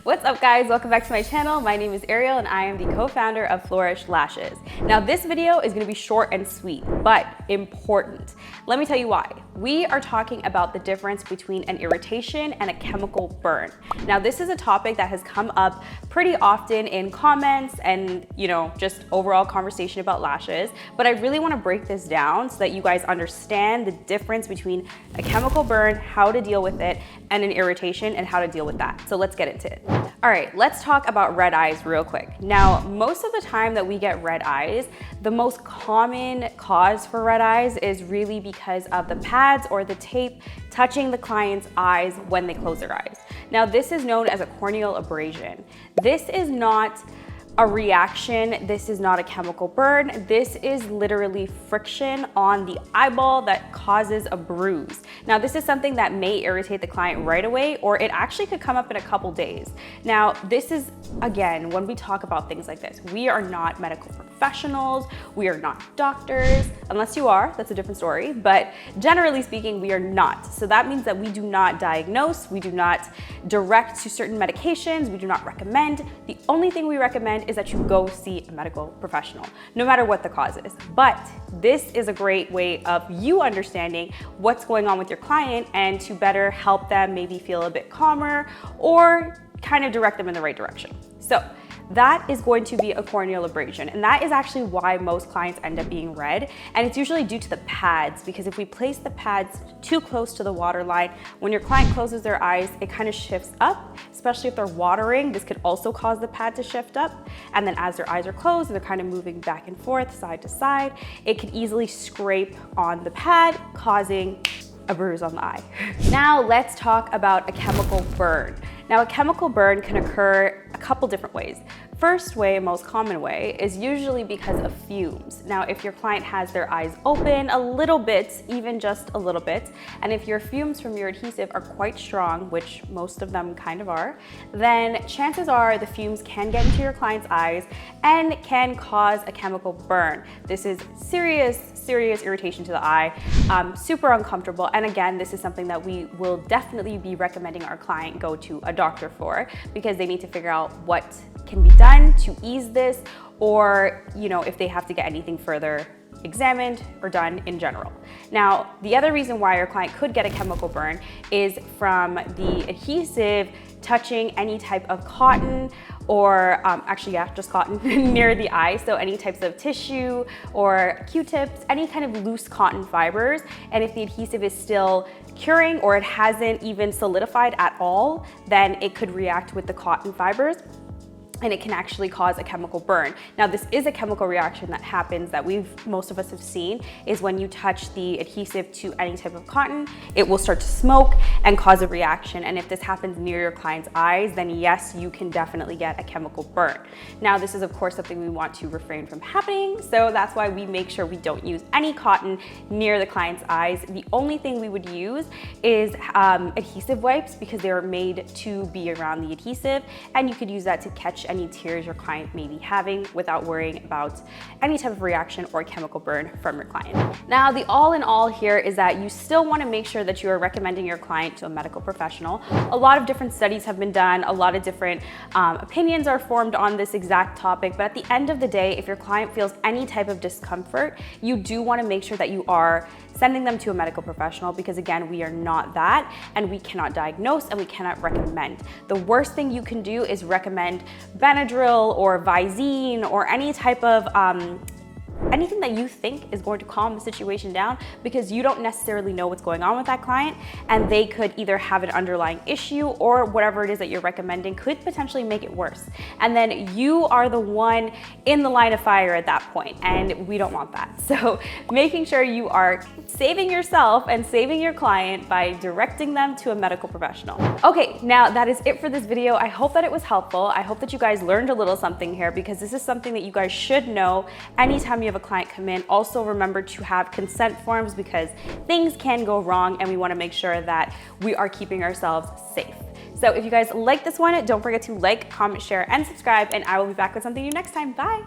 What's up guys, welcome back to my channel. My name is Ariel and I am the co-founder of Flourish Lashes. Now this video is gonna be short and sweet, but important. Let me tell you why. We are talking about the difference between an irritation and a chemical burn. Now this is a topic that has come up pretty often in comments and just overall conversation about lashes, but I really wanna break this down so that you guys understand the difference between a chemical burn, how to deal with it, and an irritation and how to deal with that. So let's get into it. All right, let's talk about red eyes real quick. Now, most of the time that we get red eyes, the most common cause for red eyes is really because of the pads or the tape touching the client's eyes when they close their eyes. Now, this is known as a corneal abrasion. This is not a reaction, this is not a chemical burn, this is literally friction on the eyeball that causes a bruise. Now this is something that may irritate the client right away, or it actually could come up in a couple days. Now this is, again, when we talk about things like this, we are not medical professionals, we are not doctors, unless you are, that's a different story, but generally speaking, we are not. So that means that we do not diagnose, we do not direct to certain medications, we do not recommend. The only thing we recommend is that you go see a medical professional, no matter what the cause is. But this is a great way of you understanding what's going on with your client and to better help them maybe feel a bit calmer or kind of direct them in the right direction. So that is going to be a corneal abrasion, and that is actually why most clients end up being red, and it's usually due to the pads, because if we place the pads too close to the waterline, when your client closes their eyes, it kind of shifts up, especially if they're watering. This could also cause the pad to shift up, and then as their eyes are closed and they're kind of moving back and forth, side to side, it could easily scrape on the pad, causing a bruise on the eye. Now let's talk about a chemical burn. Now a chemical burn can occur a couple different ways. First way, most common way, is usually because of fumes. Now if your client has their eyes open a little bit, even just a little bit, and if your fumes from your adhesive are quite strong, which most of them kind of are, then chances are the fumes can get into your client's eyes and can cause a chemical burn. This is serious irritation to the eye, super uncomfortable, and again, this is something that we will definitely be recommending our client go to a doctor for, because they need to figure out what can be done to ease this, or if they have to get anything further examined or done in general. Now, the other reason why your client could get a chemical burn is from the adhesive touching any type of cotton, or just cotton near the eye. So any types of tissue or Q-tips, any kind of loose cotton fibers. And if the adhesive is still curing or it hasn't even solidified at all, then it could react with the cotton fibers, and it can actually cause a chemical burn. Now this is a chemical reaction that happens that most of us have seen, is when you touch the adhesive to any type of cotton, it will start to smoke and cause a reaction. And if this happens near your client's eyes, then yes, you can definitely get a chemical burn. Now this is of course something we want to refrain from happening, so that's why we make sure we don't use any cotton near the client's eyes. The only thing we would use is adhesive wipes, because they are made to be around the adhesive, and you could use that to catch any tears your client may be having without worrying about any type of reaction or chemical burn from your client. Now, the all in all here is that you still want to make sure that you are recommending your client to a medical professional. A lot of different studies have been done, a lot of different opinions are formed on this exact topic, but at the end of the day, if your client feels any type of discomfort, you do want to make sure that you are sending them to a medical professional, because again, we are not that, and we cannot diagnose and we cannot recommend. The worst thing you can do is recommend Benadryl or Visine or any type of anything that you think is going to calm the situation down, because you don't necessarily know what's going on with that client, and they could either have an underlying issue, or whatever it is that you're recommending could potentially make it worse. And then you are the one in the line of fire at that point, and we don't want that. So making sure you are saving yourself and saving your client by directing them to a medical professional. Okay, now that is it for this video. I hope that it was helpful. I hope that you guys learned a little something here, because this is something that you guys should know anytime you have a client come in. Also remember to have consent forms, because things can go wrong and we want to make sure that we are keeping ourselves safe. So if you guys like this one, don't forget to like, comment, share, and subscribe, and I will be back with something new next time. Bye.